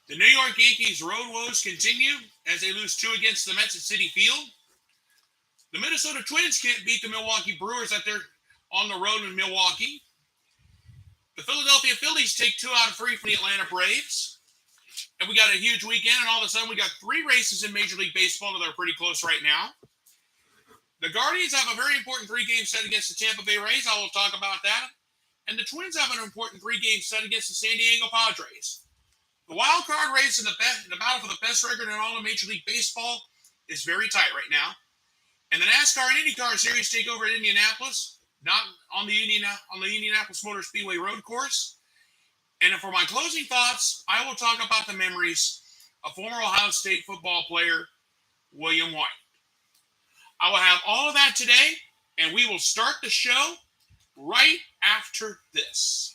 The New York Yankees' road woes continue as they lose two against the Mets at Citi Field. The Minnesota Twins can't beat the Milwaukee Brewers at their on the road in Milwaukee. The Philadelphia Phillies take 2 out of 3 from the Atlanta Braves. And we got a huge weekend, and all of a sudden we got 3 races in Major League Baseball that are pretty close right now. The Guardians have a very important 3-game set against the Tampa Bay Rays. I will talk about that. And the Twins have an important 3-game set against the San Diego Padres. The wild card race in the battle for the best record in all of Major League Baseball is very tight right now. And the NASCAR and IndyCar series take over at Indianapolis, not on the Indianapolis Motor Speedway road course. And for my closing thoughts, I will talk about the memories of former Ohio State football player William White. I will have all of that today, and we will start the show right after this.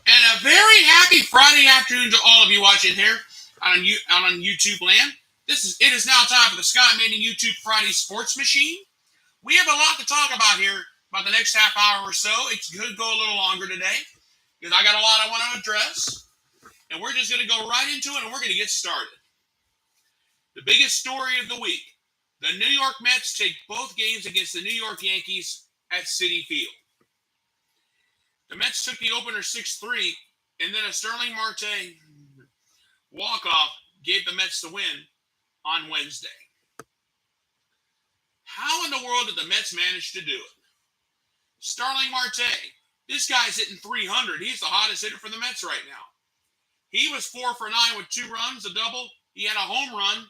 And a very happy Friday afternoon to all of you watching here on YouTube land. It is now time for the Scott Manning YouTube Friday Sports Machine. We have a lot to talk about here about the next half hour or so. It could go a little longer today because I got a lot I want to address. And we're just going to go right into it and we're going to get started. The biggest story of the week. The New York Mets take both games against the New York Yankees at Citi Field. The Mets took the opener 6-3, and then a Sterling Marte walk-off gave the Mets the win on Wednesday. How in the world did the Mets manage to do it? Starling Marte, this guy's hitting 300. He's the hottest hitter for the Mets right now. He was 4 for 9 with 2 runs, a double. He had a home run.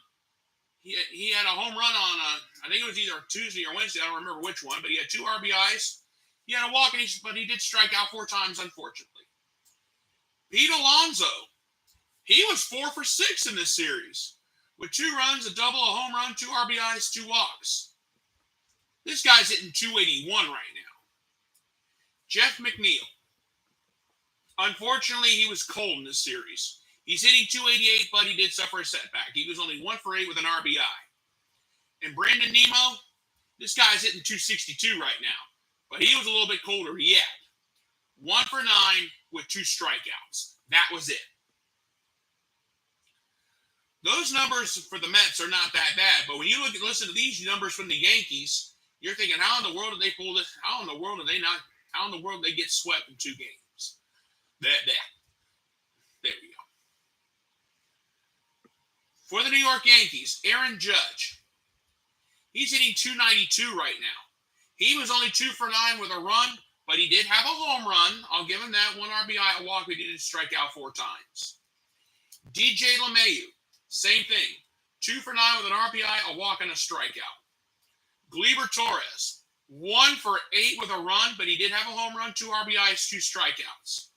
He had a home run on, I think it was either Tuesday or Wednesday. I don't remember which one, but he had 2 RBIs. He had a walk, but he did strike out 4 times, unfortunately. Pete Alonso, he was 4 for 6 in this series with 2 runs, a double, a home run, 2 RBIs, 2 walks. This guy's hitting 281 right now. Jeff McNeil, unfortunately, he was cold in this series. He's hitting 288, but he did suffer a setback. He was only 1 for 8 with an RBI. And Brandon Nimmo, this guy's hitting 262 right now. But he was a little bit colder yet. 1 for 9 with 2 strikeouts. That was it. Those numbers for the Mets are not that bad. But when you listen to these numbers from the Yankees, you're thinking, how in the world did they pull this? How in the world did they not? How in the world did they get swept in 2 games? There we go. For the New York Yankees, Aaron Judge. He's hitting 292 right now. He was only 2 for 9 with a run, but he did have a home run. I'll give him that. 1 RBI, a walk, but he didn't strike out 4 times. DJ LeMahieu, same thing. 2 for 9 with an RBI, a walk, and a strikeout. Gleyber Torres, 1 for 8 with a run, but he did have a home run, 2 RBIs, 2 strikeouts.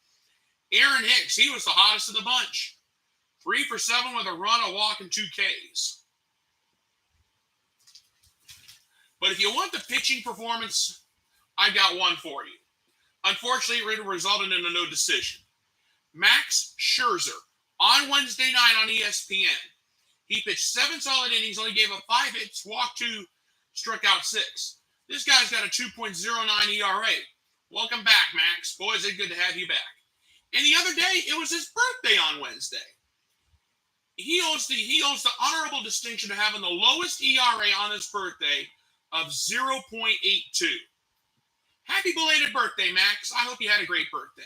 Aaron Hicks, he was the hottest of the bunch. 3 for 7 with a run, a walk, and 2 Ks. But if you want the pitching performance, I got one for you. Unfortunately, it resulted in a no decision. Max Scherzer, on Wednesday night on ESPN, he pitched 7 solid innings, only gave up 5 hits, walked 2, struck out 6. This guy's got a 2.09 ERA. Welcome back, Max. Boys, it's good to have you back. And the other day, it was his birthday on Wednesday. He owns the honorable distinction of having the lowest ERA on his birthday of 0.82. Happy belated birthday, Max. I hope you had a great birthday.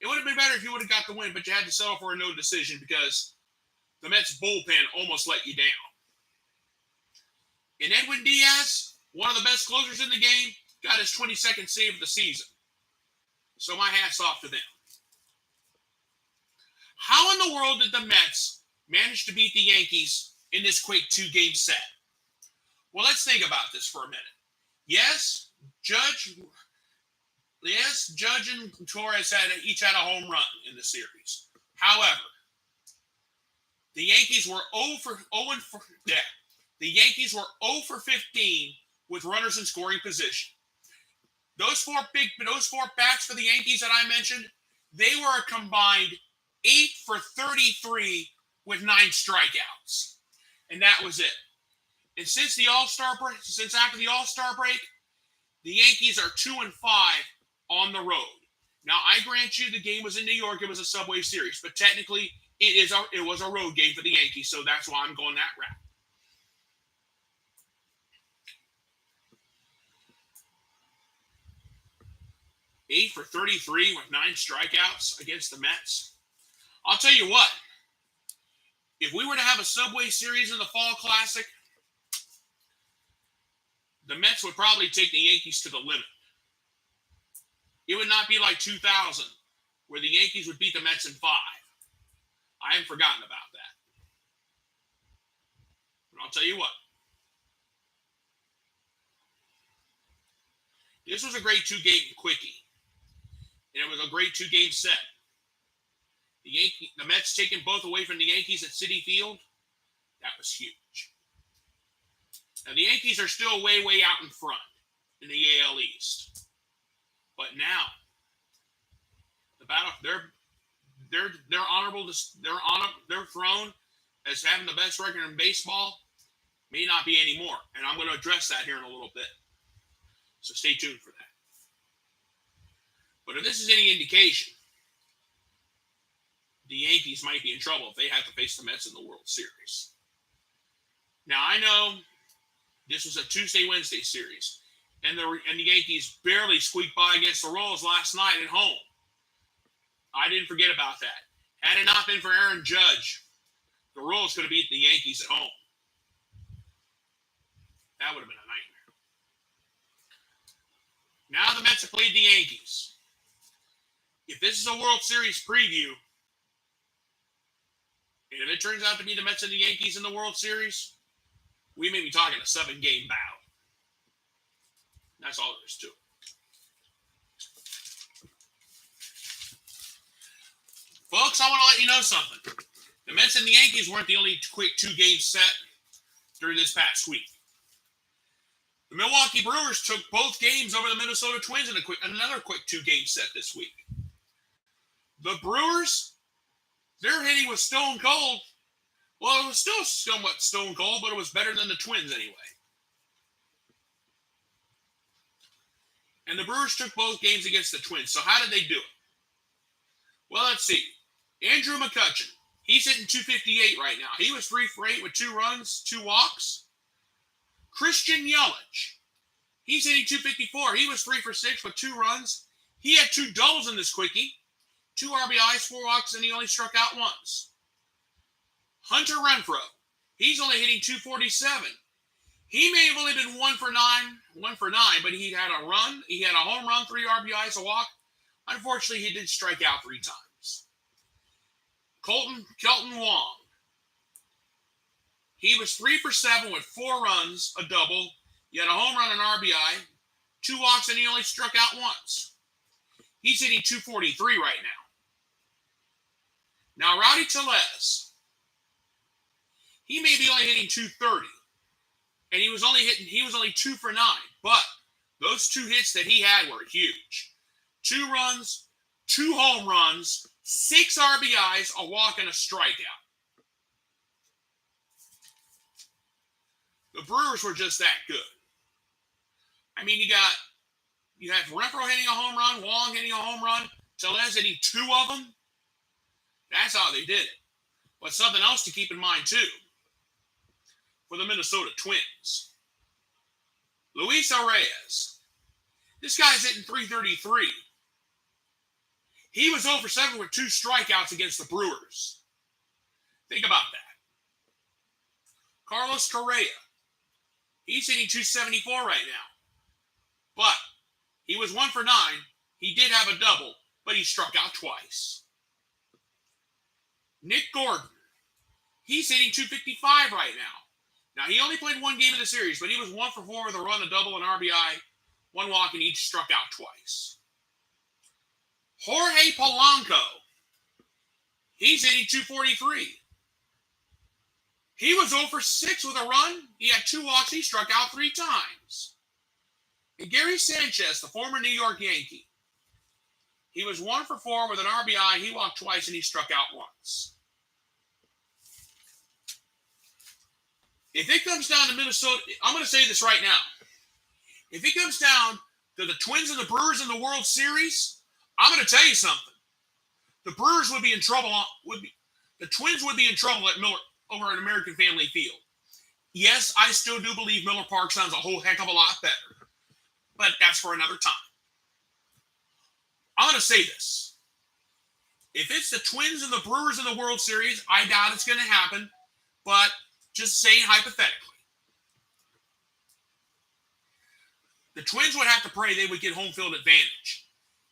It would have been better if you would have got the win, but you had to settle for a no decision because the Mets bullpen almost let you down. And Edwin Diaz, one of the best closers in the game, got his 22nd save of the season. So my hat's off to them. How in the world did the Mets manage to beat the Yankees in this quick 2-game set? Well, let's think about this for a minute. Yes, Judge and Torres each had a home run in the series. However, the Yankees were 0 for 15 with runners in scoring position. Those four bats for the Yankees that I mentioned, they were a combined 8 for 33 with 9 strikeouts. And that was it. And since after the All-Star break, the Yankees are 2-5 on the road. Now, I grant you the game was in New York. It was a Subway Series. But technically, it was a road game for the Yankees. So that's why I'm going that route. Eight for 33 with 9 strikeouts against the Mets. I'll tell you what. If we were to have a Subway Series in the Fall Classic, the Mets would probably take the Yankees to the limit. It would not be like 2000, where the Yankees would beat the Mets in 5. I haven't forgotten about that. But I'll tell you what. This was a great 2-game quickie. And it was a great 2-game set. The Mets taking both away from the Yankees at Citi Field, that was huge. Now, the Yankees are still way, way out in front in the AL East. But now, the battle, they're honorable. Their throne as having the best record in baseball may not be anymore, and I'm going to address that here in a little bit. So stay tuned for that. But if this is any indication, the Yankees might be in trouble if they have to face the Mets in the World Series. Now, I know this was a Tuesday-Wednesday series, and the Yankees barely squeaked by against the Royals last night at home. I didn't forget about that. Had it not been for Aaron Judge, the Royals could have beat the Yankees at home. That would have been a nightmare. Now the Mets have played the Yankees. If this is a World Series preview, and if it turns out to be the Mets and the Yankees in the World Series, we may be talking a 7-game battle. That's all there is to it. Folks, I want to let you know something. The Mets and the Yankees weren't the only quick 2-game set during this past week. The Milwaukee Brewers took both games over the Minnesota Twins in another quick 2-game set this week. The Brewers, their hitting was stone cold. Well, it was still somewhat stone cold, but it was better than the Twins anyway. And the Brewers took both games against the Twins. So how did they do it? Well, let's see. Andrew McCutchen, he's hitting .258 right now. He was 3 for 8 with 2 runs, 2 walks. Christian Yelich, he's hitting .254. He was 3 for 6 with 2 runs. He had 2 doubles in this quickie, 2 RBIs, 4 walks, and he only struck out once. Hunter Renfroe, he's only hitting .247. He may have only been 1 for 9, but he had a run. He had a home run, 3 RBIs, a walk. Unfortunately, he did strike out 3 times. Kelton Wong, he was 3 for 7 with 4 runs, a double. He had a home run, an RBI, 2 walks, and he only struck out once. He's hitting .243 right now. Now, Rowdy Tellez, he may be only hitting .230, and he was only 2 for 9. But those 2 hits that he had were huge. 2 runs, 2 home runs, 6 RBIs, a walk, and a strikeout. The Brewers were just that good. I mean, you have Renfroe hitting a home run, Wong hitting a home run, Tellez hitting 2 of them. That's how they did it. But something else to keep in mind, too, for the Minnesota Twins. Luis Arraez. This guy's hitting .333. He was 0 for 7 with 2 strikeouts against the Brewers. Think about that. Carlos Correa. He's hitting .274 right now. But he was 1 for 9. He did have a double, but he struck out twice. Nick Gordon. He's hitting .255 right now. Now, he only played 1 game of the series, but he was 1 for 4 with a run, a double, an RBI, 1 walk, and each struck out twice. Jorge Polanco. He's hitting .243. He was 0 for 6 with a run. He had 2 walks. He struck out 3 times. And Gary Sanchez, the former New York Yankee. He was 1 for 4 with an RBI. He walked twice, and he struck out once. If it comes down to Minnesota, I'm going to say this right now. If it comes down to the Twins and the Brewers in the World Series, I'm going to tell you something. The Brewers would be in trouble. The Twins would be in trouble at Miller over at American Family Field. Yes, I still do believe Miller Park sounds a whole heck of a lot better, but that's for another time. I'm going to say this. If it's the Twins and the Brewers in the World Series, I doubt it's going to happen, but just saying hypothetically. The Twins would have to pray they would get home field advantage.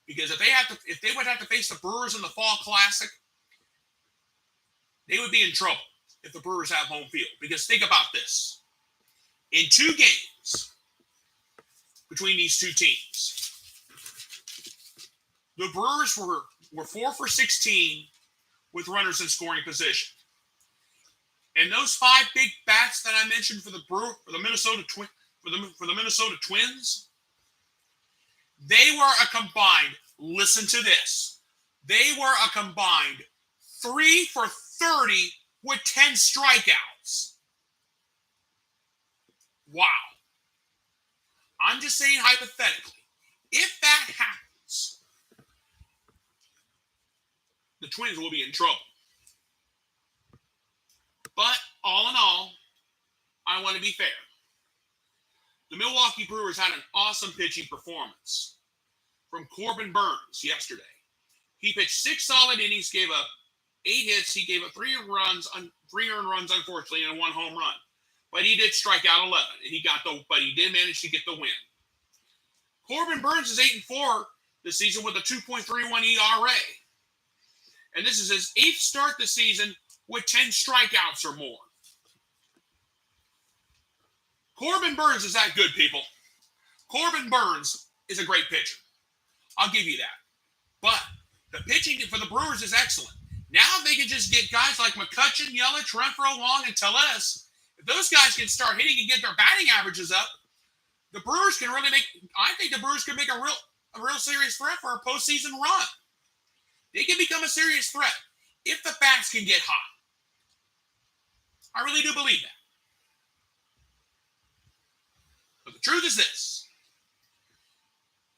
Because if they would have to face the Brewers in the Fall Classic, they would be in trouble if the Brewers have home field. Because think about this. In 2 games between these 2 teams, the Brewers were 4 for 16 with runners in scoring position. And those 5 big bats that I mentioned for the Minnesota Twins, they were a combined, listen to this, they were a combined 3 for 30 with 10 strikeouts. Wow. I'm just saying hypothetically, if that happens, the Twins will be in trouble. But all in all, I want to be fair. The Milwaukee Brewers had an awesome pitching performance from Corbin Burnes yesterday. He pitched 6 solid innings, gave up 8 hits. He gave up 3 earned runs, unfortunately, and 1 home run. But he did strike out 11, and but he did manage to get the win. Corbin Burnes is 8-4 this season with a 2.31 ERA. And this is his 8th start this season with 10 strikeouts or more. Corbin Burnes is that good, people. Corbin Burnes is a great pitcher. I'll give you that. But the pitching for the Brewers is excellent. Now they can just get guys like McCutchen, Yelich, Renfroe, Long, and Tellez. If those guys can start hitting and get their batting averages up, the Brewers can really I think the Brewers can make a real serious threat for a postseason run. They can become a serious threat if the bats can get hot. I really do believe that. But the truth is this.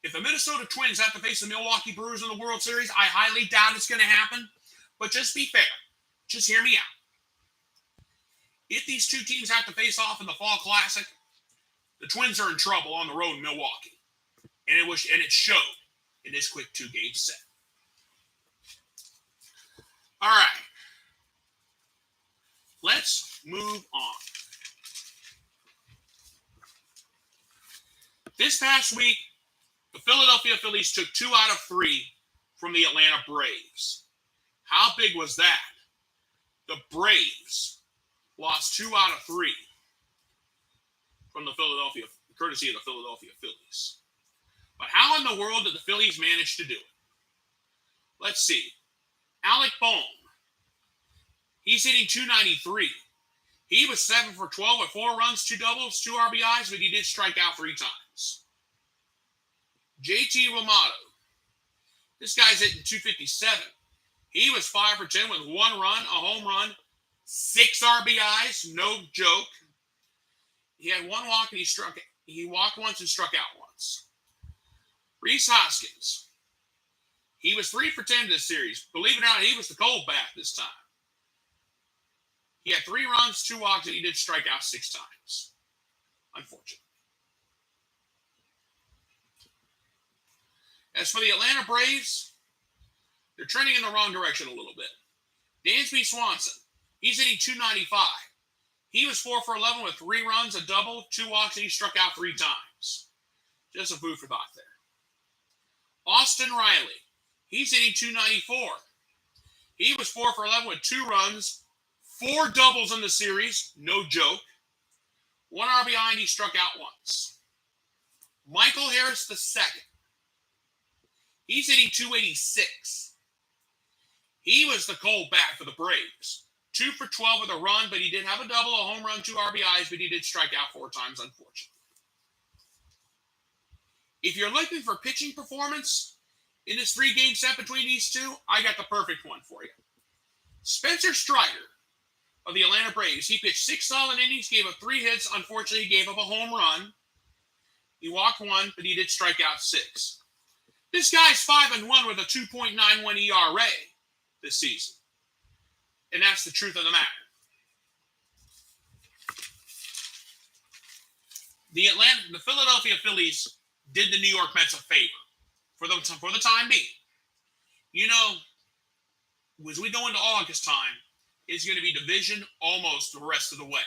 If the Minnesota Twins have to face the Milwaukee Brewers in the World Series, I highly doubt it's going to happen. But just be fair. Just hear me out. If these 2 teams have to face off in the Fall Classic, the Twins are in trouble on the road in Milwaukee. And it showed in this quick 2-game set. All right. Let's move on. This past week, the Philadelphia Phillies took 2 out of 3 from the Atlanta Braves. How big was that? The Braves lost 2 out of 3 from courtesy of the Philadelphia Phillies. But how in the world did the Phillies manage to do it? Let's see. Alec Bohm. He's hitting .293. He was 7 for 12 with 4 runs, 2 doubles, 2 RBIs, but he did strike out 3 times. JT Romano. This guy's hitting .257. He was 5 for 10 with 1 run, a home run, 6 RBIs, no joke. He had 1 walk and he walked once and struck out once. Rhys Hoskins. He was 3 for 10 this series. Believe it or not, he was the cold bat this time. He had 3 runs, 2 walks, and he did strike out 6 times. Unfortunately. As for the Atlanta Braves, they're trending in the wrong direction a little bit. Dansby Swanson, he's hitting .295. He was 4 for 11 with 3 runs, a double, 2 walks, and he struck out 3 times. Just a food for thought there. Austin Riley, he's hitting .294. He was 4 for 11 with 2 runs, 4 doubles in the series, no joke. 1 RBI, and he struck out once. Michael Harris II, he's hitting .286. He was the cold bat for the Braves. 2 for 12 with a run, but he did have a double, a home run, 2 RBIs, but he did strike out 4 times, unfortunately. If you're looking for pitching performance in this 3-game set between these two, I got the perfect one for you. Spencer Strider of the Atlanta Braves, he pitched 6 solid innings, gave up 3 hits. Unfortunately, he gave up a home run. He walked 1, but he did strike out 6. This guy's 5-1 with a 2.91 ERA this season. And that's the truth of the matter. The Philadelphia Phillies did the New York Mets a favor for the time being. You know, as we go into August time, it's going to be division almost the rest of the way.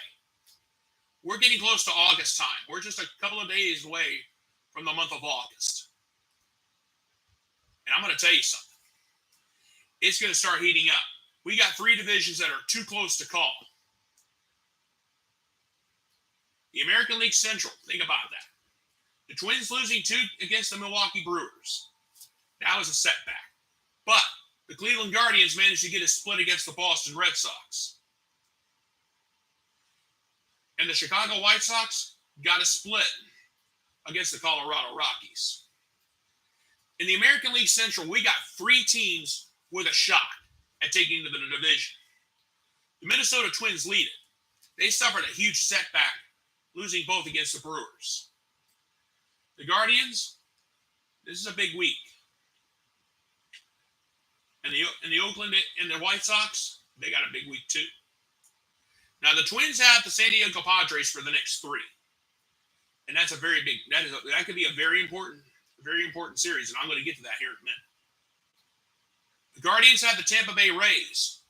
We're getting close to August time. We're just a couple of days away from the month of August. And I'm going to tell you something. It's going to start heating up. We got 3 divisions that are too close to call. The American League Central, think about that. The Twins losing 2 against the Milwaukee Brewers. That was a setback. But the Cleveland Guardians managed to get a split against the Boston Red Sox. And the Chicago White Sox got a split against the Colorado Rockies. In the American League Central, we got 3 teams with a shot at taking to the division. The Minnesota Twins lead it. They suffered a huge setback, losing both against the Brewers. The Guardians, this is a big week. And the Oakland and the White Sox, they got a big week too. Now the Twins have the San Diego Padres for the next 3. And that's a very big, that could be a very important series, and I'm going to get to that here in a minute. The Guardians have the Tampa Bay Rays.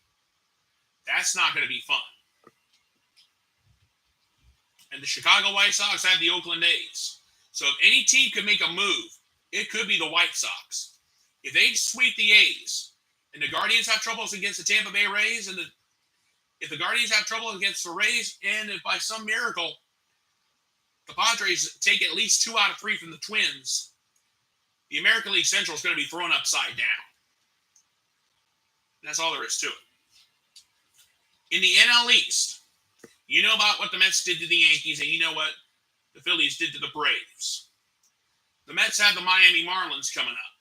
That's not going to be fun. And the Chicago White Sox have the Oakland A's. So if any team could make a move, it could be the White Sox. If they sweep the A's, and the Guardians have troubles against the Tampa Bay Rays, and if the Guardians have trouble against the Rays, and if by some miracle the Padres take at least 2 out of 3 from the Twins, the American League Central is going to be thrown upside down. That's all there is to it. In the NL East, you know about what the Mets did to the Yankees, and you know what the Phillies did to the Braves. The Mets have the Miami Marlins coming up,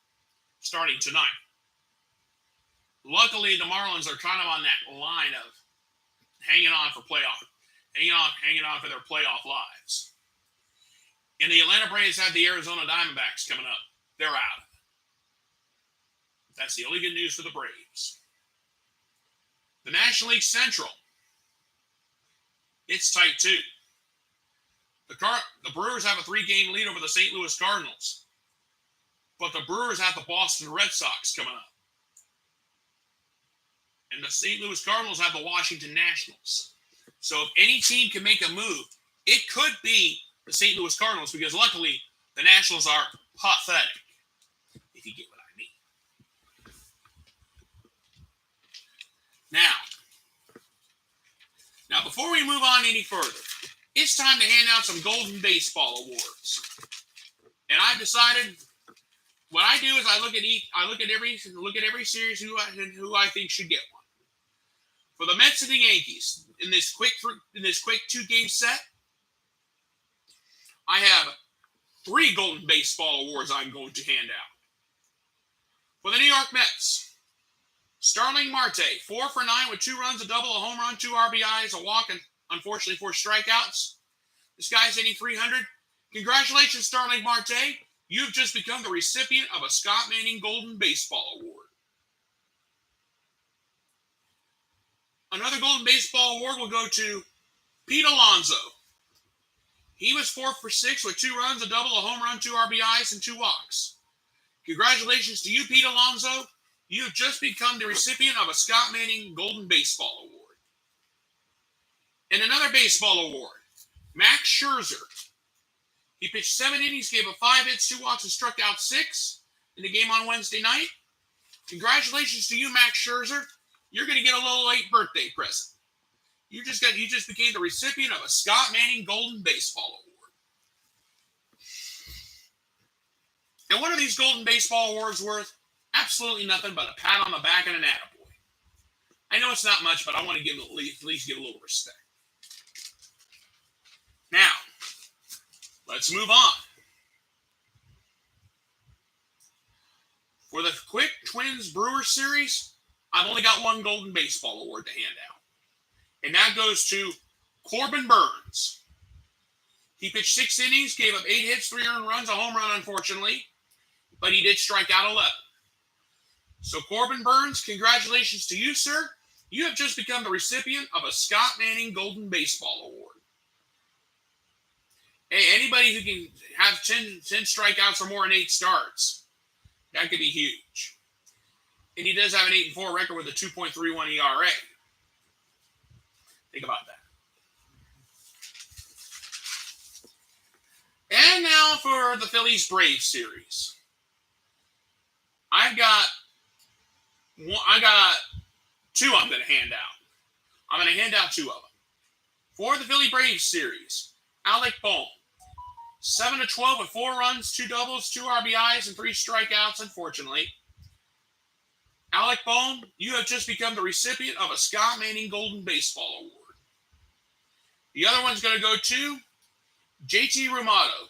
starting tonight. Luckily, the Marlins are kind of on that line of hanging on for their playoff lives. And the Atlanta Braves have the Arizona Diamondbacks coming up. They're out. That's the only good news for the Braves. The National League Central, it's tight too. The Brewers have a 3-game lead over the St. Louis Cardinals. But the Brewers have the Boston Red Sox coming up. And the St. Louis Cardinals have the Washington Nationals. So if any team can make a move, it could be the St. Louis Cardinals, because luckily the Nationals are pathetic, if you get what I mean. Now, before we move on any further, it's time to hand out some Golden Baseball Awards. And I've decided what I do is I look at every series who I think should get one. For the Mets and the Yankees, in this quick 2-game set, I have 3 Golden Baseball Awards I'm going to hand out. For the New York Mets, Starling Marte, 4 for 9 with 2 runs, a double, a home run, 2 RBIs, a walk, and unfortunately 4 strikeouts. This guy's hitting .300. Congratulations, Starling Marte. You've just become the recipient of a Scott Manning Golden Baseball Award. Another Golden Baseball Award will go to Pete Alonso. He was 4 for 6 with 2 runs, a double, a home run, 2 RBIs, and 2 walks. Congratulations to you, Pete Alonso. You have just become the recipient of a Scott Manning Golden Baseball Award. And another baseball award, Max Scherzer. He pitched 7 innings, gave up 5 hits, 2 walks, and struck out 6 in the game on Wednesday night. Congratulations to you, Max Scherzer. You're going to get a little late birthday present. You just became the recipient of a Scott Manning Golden Baseball Award. And what are these Golden Baseball Awards worth? Absolutely nothing but a pat on the back and an attaboy. I know it's not much, but I want to give at least give a little respect. Now, let's move on. For the quick Twins Brewers series, I've only got one Golden Baseball Award to hand out. And that goes to Corbin Burns. He pitched 6 innings, gave up 8 hits, 3 earned runs, a home run, unfortunately. But he did strike out 11. So Corbin Burns, congratulations to you, sir. You have just become the recipient of a Scott Manning Golden Baseball Award. Hey, anybody who can have 10 strikeouts or more in 8 starts, that could be huge. And he does have an 8-4 record with a 2.31 ERA. Think about that. And now for the Phillies-Braves series. I got 2 I'm going to hand out. I'm going to hand out 2 of them. For the Philly-Braves series, Alec Bohm, 7-12 with 4 runs, 2 doubles, 2 RBIs, and 3 strikeouts, unfortunately. Alec Bohm, you have just become the recipient of a Scott Manning Golden Baseball Award. The other one's going to go to JT Romano.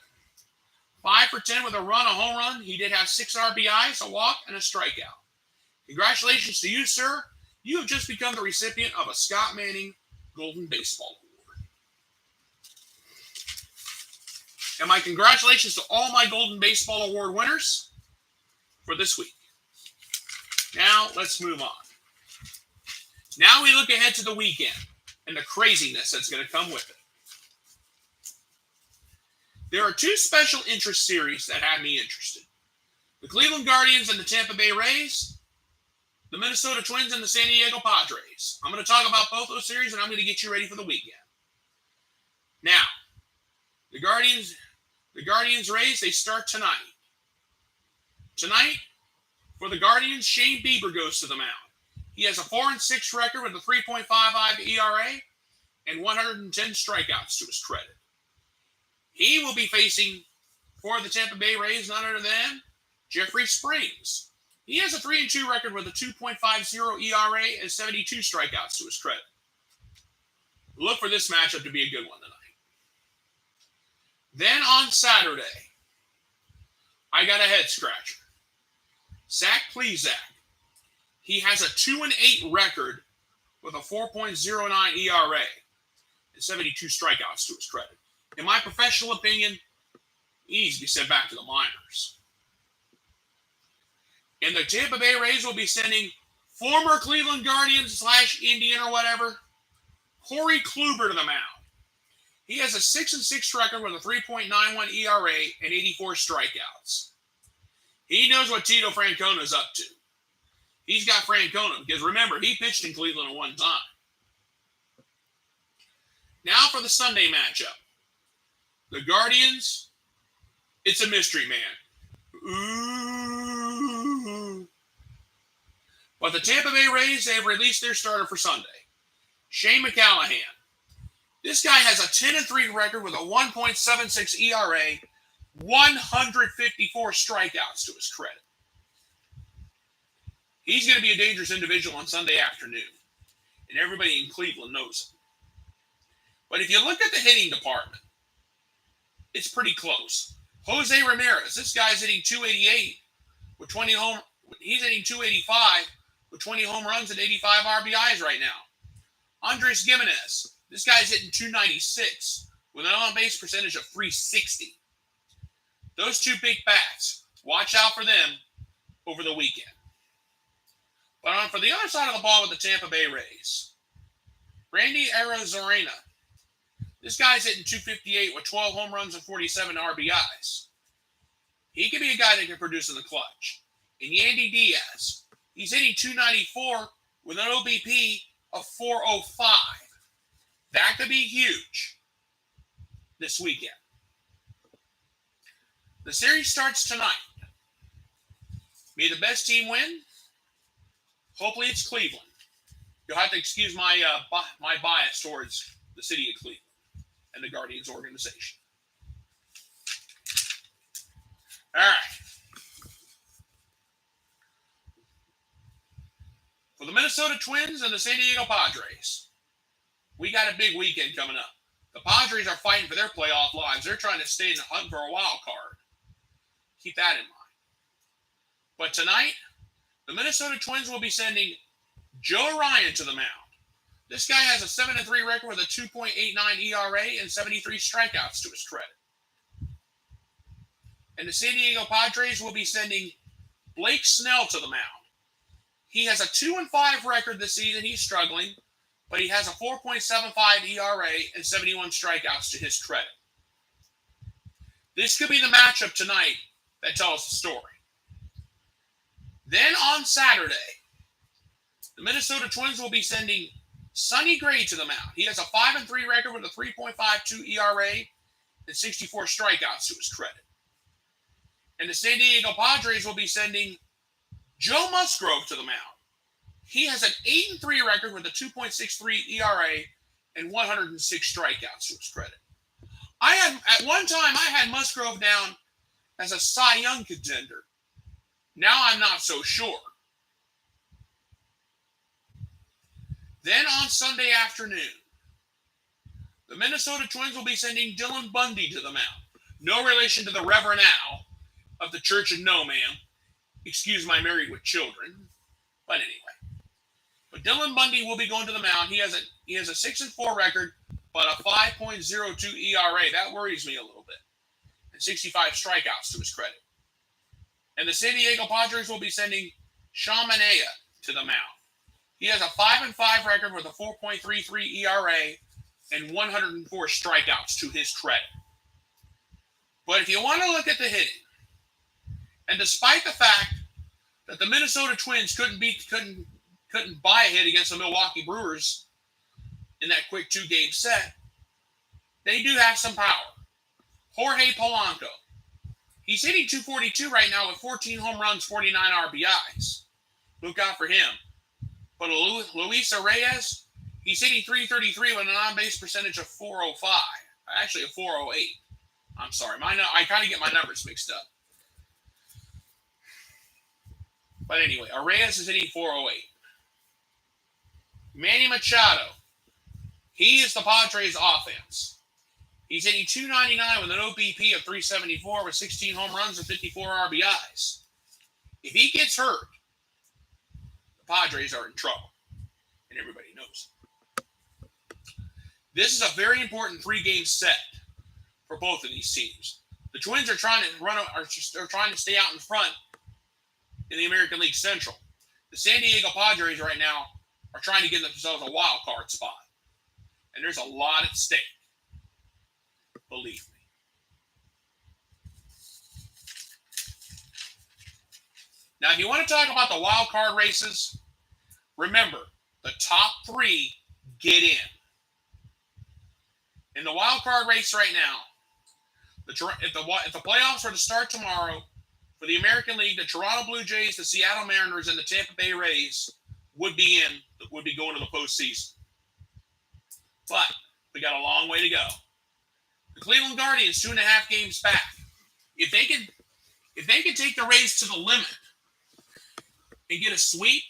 5 for 10 with a run, a home run. He did have 6 RBIs, a walk, and a strikeout. Congratulations to you, sir. You have just become the recipient of a Scott Manning Golden Baseball Award. And my congratulations to all my Golden Baseball Award winners for this week. Now, let's move on. Now we look ahead to the weekend and the craziness that's going to come with it. There are 2 special interest series that have me interested. The Cleveland Guardians and the Tampa Bay Rays, the Minnesota Twins and the San Diego Padres. I'm going to talk about both those series, and I'm going to get you ready for the weekend. Now, the Guardians Rays, they start tonight. Tonight, for the Guardians, Shane Bieber goes to the mound. He has a 4-6 record with a 3.55 ERA and 110 strikeouts to his credit. He will be facing, for the Tampa Bay Rays, none other than Jeffrey Springs. He has a 3-2 record with a 2.50 ERA and 72 strikeouts to his credit. Look for this matchup to be a good one tonight. Then on Saturday, I got a head scratcher. Zach Plesac. He has a 2-8 record with a 4.09 ERA and 72 strikeouts to his credit. In my professional opinion, he needs to be sent back to the minors. And the Tampa Bay Rays will be sending former Cleveland Guardians / Indian or whatever, Corey Kluber to the mound. He has a 6-6 record with a 3.91 ERA and 84 strikeouts. He knows what Tito Francona's up to. He's got Francona because remember, he pitched in Cleveland at one time. Now for the Sunday matchup. The Guardians, it's a mystery man. Ooh. But the Tampa Bay Rays, they have released their starter for Sunday, Shane McCallahan. This guy has a 10-3 record with a 1.76 ERA, 154 strikeouts to his credit. He's going to be a dangerous individual on Sunday afternoon, and everybody in Cleveland knows it. But if you look at the hitting department, it's pretty close. Jose Ramirez, this guy's hitting 288 with 20 home. He's hitting 285 with 20 home runs and 85 RBIs right now. Andres Gimenez, this guy's hitting 296 with an on-base percentage of 360. Those 2 big bats, watch out for them over the weekend. But for the other side of the ball with the Tampa Bay Rays, Randy Arozarena. This guy's hitting 258 with 12 home runs and 47 RBIs. He could be a guy that can produce in the clutch. And Yandy Diaz, he's hitting 294 with an OBP of 405. That could be huge this weekend. The series starts tonight. May the best team win. Hopefully it's Cleveland. You'll have to excuse my my bias towards the city of Cleveland and the Guardians organization. All right. For the Minnesota Twins and the San Diego Padres, we got a big weekend coming up. The Padres are fighting for their playoff lives. They're trying to stay in the hunt for a wild card. Keep that in mind. But tonight, the Minnesota Twins will be sending Joe Ryan to the mound. This guy has a 7-3 record with a 2.89 ERA and 73 strikeouts to his credit. And the San Diego Padres will be sending Blake Snell to the mound. He has a 2-5 record this season. He's struggling, but he has a 4.75 ERA and 71 strikeouts to his credit. This could be the matchup tonight that tells the story. Then on Saturday, the Minnesota Twins will be sending Sonny Gray to the mound. He has a 5-3 record with a 3.52 ERA and 64 strikeouts to his credit. And the San Diego Padres will be sending Joe Musgrove to the mound. He has an 8-3 record with a 2.63 ERA and 106 strikeouts to his credit. At one time I had Musgrove down as a Cy Young contender. Now I'm not so sure. Then on Sunday afternoon, the Minnesota Twins will be sending Dylan Bundy to the mound. No relation to the Reverend Al of the Church of No Man. Excuse my married with children. But anyway. But Dylan Bundy will be going to the mound. He has a 6-4 record, but a 5.02 ERA. That worries me a little bit. And 65 strikeouts to his credit. And the San Diego Padres will be sending Sean Manaea to the mound. He has a 5-5 record with a 4.33 ERA and 104 strikeouts to his credit. But if you want to look at the hitting, and despite the fact that the Minnesota Twins couldn't buy a hit against the Milwaukee Brewers in that quick 2-game set, they do have some power. Jorge Polanco. He's hitting 242 right now with 14 home runs, 49 RBIs. Look out for him. But Luis Reyes, he's hitting 333 with an on-base percentage of 405. Actually, a 408. I'm sorry. I kind of get my numbers mixed up. But anyway, Reyes is hitting 408. Manny Machado, he is the Padres' offense. He's hitting 299 with an OBP of 374 with 16 home runs and 54 RBIs. If he gets hurt, the Padres are in trouble. And everybody knows. This is a very important 3-game set for both of these teams. The Twins are trying to stay out in front in the American League Central. The San Diego Padres right now are trying to give themselves a wild card spot. And there's a lot at stake. Believe me. Now, if you want to talk about the wild card races, remember, the top 3 get in. In the wild card race right now, if the playoffs were to start tomorrow, for the American League, the Toronto Blue Jays, the Seattle Mariners, and the Tampa Bay Rays would be going to the postseason. But we got a long way to go. The Cleveland Guardians 2.5 games back. If they can take the Rays to the limit and get a sweep,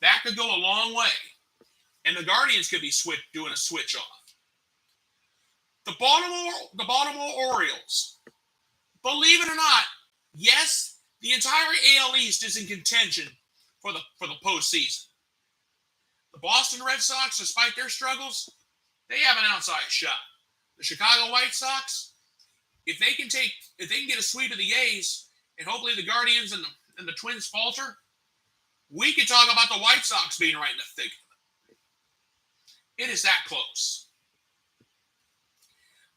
that could go a long way. And the Guardians could be doing a switch off. The Baltimore Orioles, believe it or not, yes, the entire AL East is in contention for the postseason. The Boston Red Sox, despite their struggles, they have an outside shot. The Chicago White Sox, if they can get a sweep of the A's, and hopefully the Guardians and the Twins falter, we could talk about the White Sox being right in the thick of it. It is that close.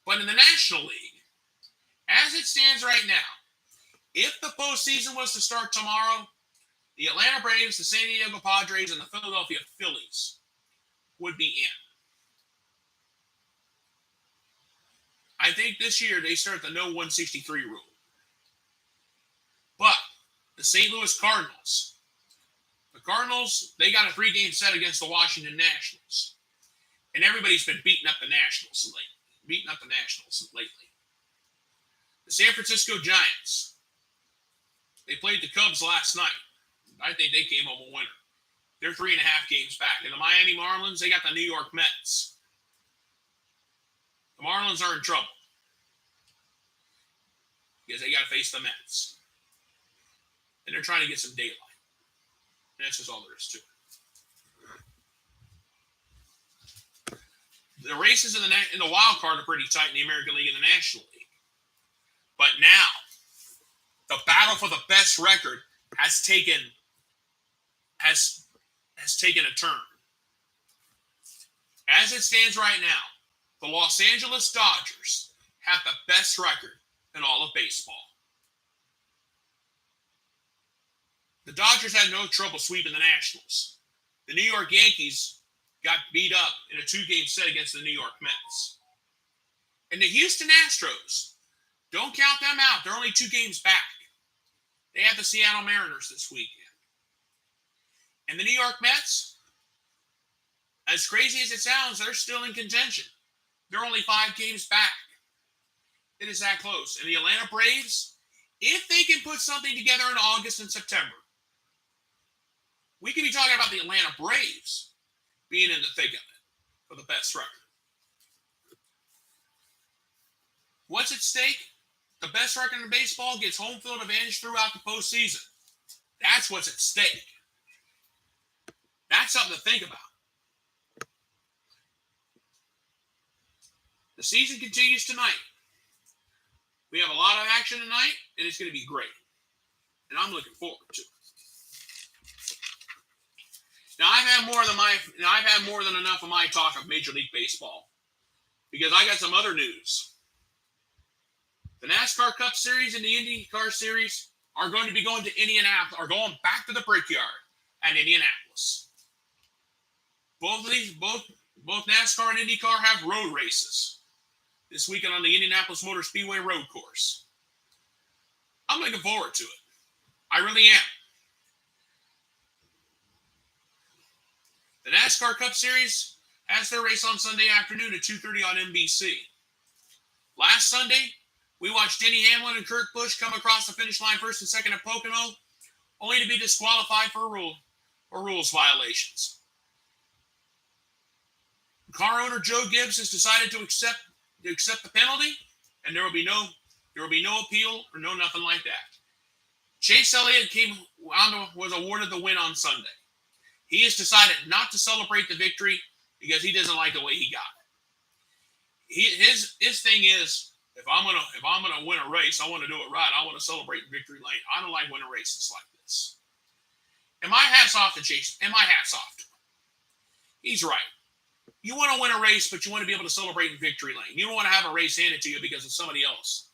But in the National League, as it stands right now, If the postseason was to start tomorrow, the Atlanta Braves, the San Diego Padres, and the Philadelphia Phillies would be in. I think this year they start the no 163 rule. But the St. Louis Cardinals, they got a 3-game set against the Washington Nationals. And everybody's been beating up the Nationals lately. The San Francisco Giants, they played the Cubs last night. I think they came home a winner. They're 3.5 games back. And the Miami Marlins, they got the New York Mets. The Marlins are in trouble because they got to face the Mets. And they're trying to get some daylight. And that's just all there is to it. The races in the wild card are pretty tight in the American League and the National League. But now, the battle for the best record has taken a turn. As it stands right now, the Los Angeles Dodgers have the best record in all of baseball. The Dodgers had no trouble sweeping the Nationals. The New York Yankees got beat up in a 2-game set against the New York Mets. And the Houston Astros, don't count them out. They're only 2 games back. They have the Seattle Mariners this weekend. And the New York Mets, as crazy as it sounds, they're still in contention. They're only 5 games back. It is that close. And the Atlanta Braves, if they can put something together in August and September, we could be talking about the Atlanta Braves being in the thick of it for the best record. What's at stake? The best record in baseball gets home field advantage throughout the postseason. That's what's at stake. That's something to think about. The season continues tonight. We have a lot of action tonight, and it's going to be great. And I'm looking forward to it. Now I've had more than enough of my talk of Major League Baseball because I got some other news. The NASCAR Cup Series and the IndyCar Series are going to be going to Indianapolis, are going back to the Brickyard at Indianapolis. Both NASCAR and IndyCar have road races this weekend on the Indianapolis Motor Speedway road course. I'm looking forward to it. I really am. The NASCAR Cup Series has their race on Sunday afternoon at 2:30 on NBC. Last Sunday, we watched Denny Hamlin and Kurt Busch come across the finish line first and second at Pocono, only to be disqualified for rules violations. Car owner Joe Gibbs has decided to accept the penalty, and there will be no appeal or no nothing like that. Chase Elliott was awarded the win on Sunday. He has decided not to celebrate the victory because he doesn't like the way he got it. His thing is, if I'm gonna win a race, I want to do it right. I want to celebrate in victory lane. I don't like winning races like this. And my hat's off to Chase. And my hat's off to him. He's right. You want to win a race, but you want to be able to celebrate in victory lane. You don't want to have a race handed to you because of somebody else,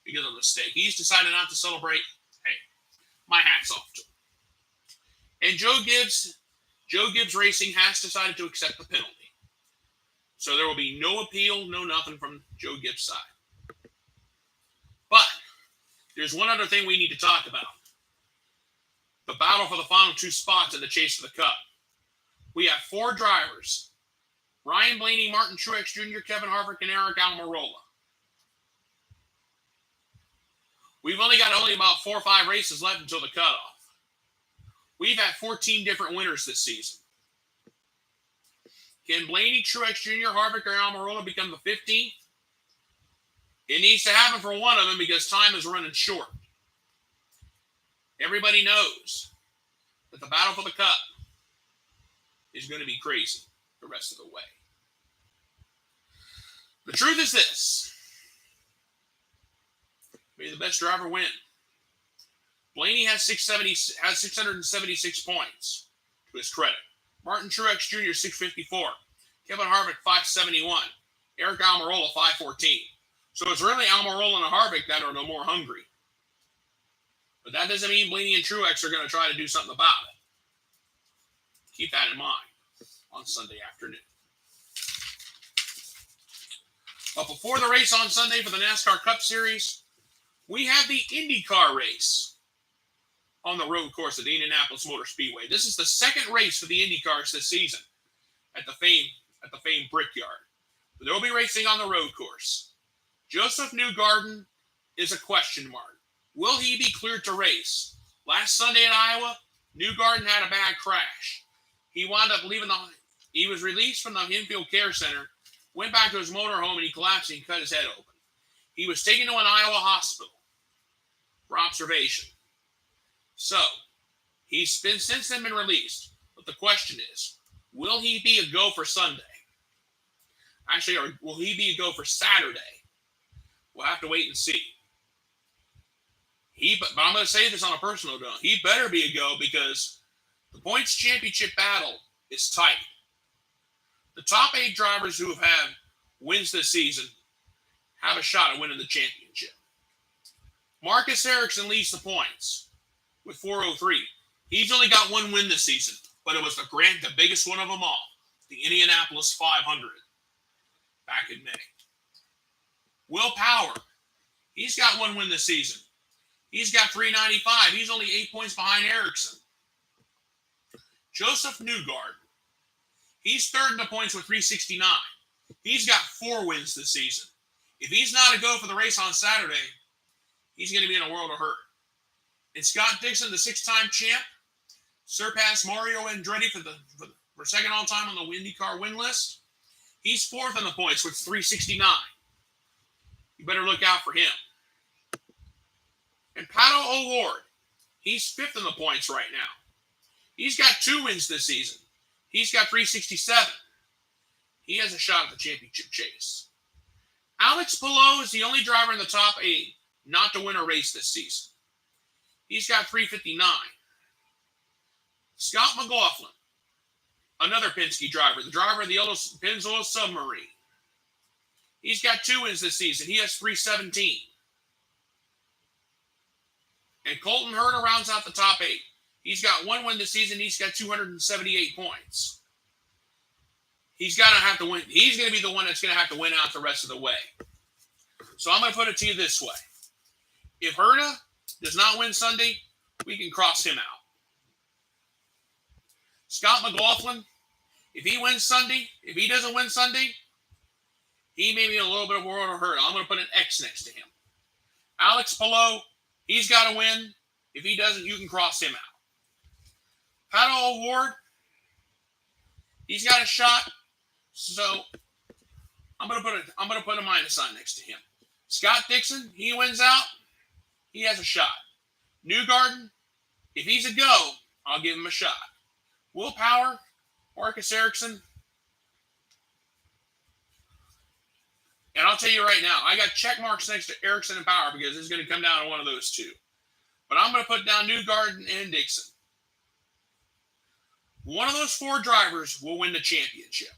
because of a mistake. He's decided not to celebrate. Hey, my hat's off to him. And Joe Gibbs Racing has decided to accept the penalty. So there will be no appeal, no nothing from Joe Gibbs' side. But there's one other thing we need to talk about. The battle for the final 2 spots in the chase for the Cup. We have 4 drivers. Ryan Blaney, Martin Truex Jr., Kevin Harvick, and Eric Almirola. We've only got about 4 or 5 races left until the cutoff. We've had 14 different winners this season. Can Blaney, Truex Jr., Harvick, or Almirola become the 15th? It needs to happen for one of them because time is running short. Everybody knows that the battle for the Cup is going to be crazy the rest of the way. The truth is this. May the best driver win. Blaney has 676 points to his credit. Martin Truex Jr. 654. Kevin Harvick 571. Eric Almirola 514. So it's really Almirola and Harvick that are no more hungry. But that doesn't mean Blaney and Truex are going to try to do something about it. Keep that in mind on Sunday afternoon. But before the race on Sunday for the NASCAR Cup Series, we have the IndyCar race on the road course at the Indianapolis Motor Speedway. This is the second race for the IndyCars this season at the famed Brickyard. But there will be racing on the road course. Joseph Newgarden is a question mark. Will he be cleared to race? Last Sunday at Iowa, Newgarden had a bad crash. He wound up leaving he was released from the infield care center, went back to his motorhome, and he collapsed and cut his head open. He was taken to an Iowa hospital for observation. So, he's since then been released. But the question is, will he be a go for Sunday? Actually, or will he be a go for Saturday? We'll have to wait and see. But I'm going to say this on a personal note. He better be a go because the points championship battle is tight. The top 8 drivers who have had wins this season have a shot at winning the championship. Marcus Ericsson leads the points with 403. He's only got one win this season, but it was the biggest one of them all, the Indianapolis 500 back in May. Will Power, he's got one win this season. He's got 395. He's only 8 points behind Ericsson. Joseph Newgarden, he's third in the points with 369. He's got 4 wins this season. If he's not a go for the race on Saturday, he's going to be in a world of hurt. And Scott Dixon, the 6-time champ, surpassed Mario Andretti for second all time on the IndyCar win list. He's 4th in the points with 369. You better look out for him. And Pato O'Ward, he's 5th in the points right now. He's got 2 wins this season. He's got 367. He has a shot at the championship chase. Alex Palou is the only driver in the top 8 not to win a race this season. He's got 359. Scott McLaughlin, another Penske driver, the driver of the Pennzoil Submarine. He's got 2 wins this season. He has 317. And Colton Herta rounds out the top 8. He's got 1 win this season. He's got 278 points. He's going to have to win. He's going to be the one that's going to have to win out the rest of the way. So I'm going to put it to you this way. If Herta does not win Sunday, we can cross him out. Scott McLaughlin, if he wins Sunday, if he doesn't win Sunday, he may be in a little bit of a world of hurt. I'm going to put an X next to him. Alex Palou, he's got to win. If he doesn't, you can cross him out. Pato O'Ward, he's got a shot. So I'm going to put a minus sign next to him. Scott Dixon, he wins out. He has a shot. Newgarden, if he's a go, I'll give him a shot. Will Power, Marcus Ericsson. And I'll tell you right now, I got check marks next to Ericsson and Power because it's going to come down to one of those two. But I'm going to put down Newgarden and Dixon. One of those 4 drivers will win the championship.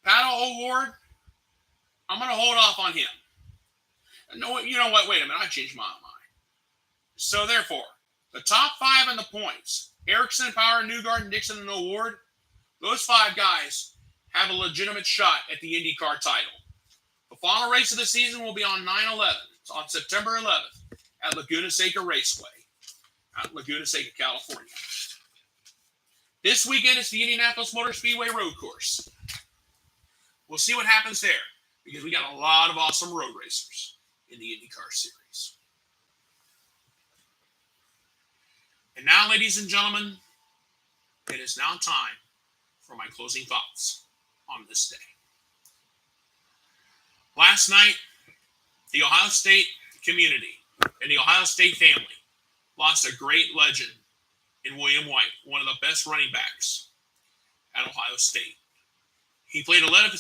Pato O'Ward, I'm going to hold off on him. No, you know what? Wait a minute. I changed my mind. So therefore, the top 5 in the points, Ericsson, Power, Newgarden, Dixon, and O'Ward, those 5 guys have a legitimate shot at the IndyCar title. The final race of the season will be on 9/11. It's on September 11th at Laguna Seca Raceway, out in Laguna Seca, California. This weekend is the Indianapolis Motor Speedway road course. We'll see what happens there because we got a lot of awesome road racers in the IndyCar series. And now, ladies and gentlemen, it is now time for my closing thoughts on this day. Last night, the Ohio State community and the Ohio State family lost a great legend in William White, one of the best running backs at Ohio State. He played 11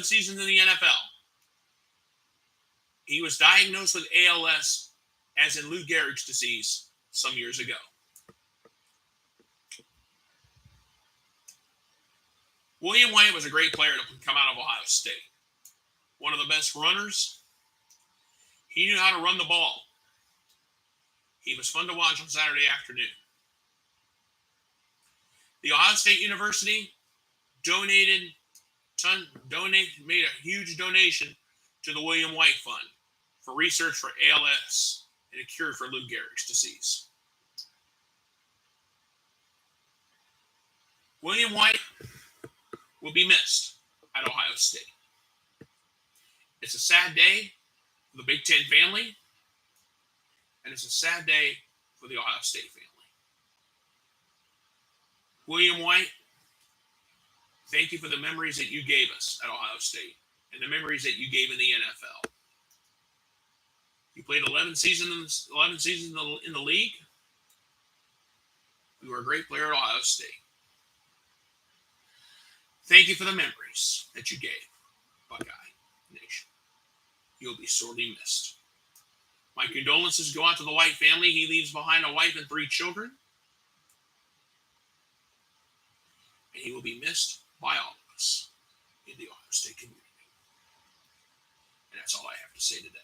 seasons in the NFL. He was diagnosed with ALS, as in Lou Gehrig's disease, some years ago. William White was a great player to come out of Ohio State. One of the best runners. He knew how to run the ball. He was fun to watch on Saturday afternoon. The Ohio State University made a huge donation to the William White Fund for research for ALS and a cure for Lou Gehrig's disease. William White will be missed at Ohio State. It's a sad day for the Big Ten family, and it's a sad day for the Ohio State family. William White, thank you for the memories that you gave us at Ohio State and the memories that you gave in the NFL. You played 11 seasons in the league. You were a great player at Ohio State. Thank you for the memories that you gave, Buckeye Nation. You'll be sorely missed. My condolences go out to the White family. He leaves behind a wife and 3 children. And he will be missed by all of us in the Ohio State community. And that's all I have to say today.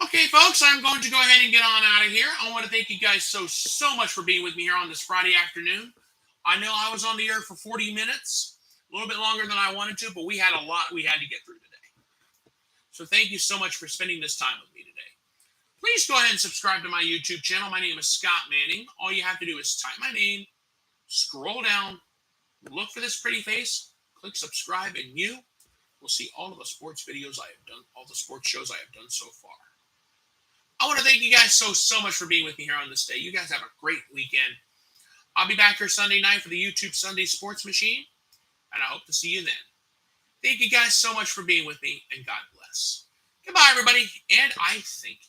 Okay, folks, I'm going to go ahead and get on out of here. I want to thank you guys so much for being with me here on this Friday afternoon. I know I was on the air for 40 minutes, a little bit longer than I wanted to, but we had a lot we had to get through today. So thank you so much for spending this time with me today. Please go ahead and subscribe to my YouTube channel. My name is Scott Manning. All you have to do is type my name, scroll down, look for this pretty face, click subscribe, and you will see all of the sports videos I have done, all the sports shows I have done so far. I want to thank you guys so much for being with me here on this day. You guys have a great weekend. I'll be back here Sunday night for the YouTube Sunday Sports Machine, and I hope to see you then. Thank you guys so much for being with me, and God bless. Goodbye, everybody, and I think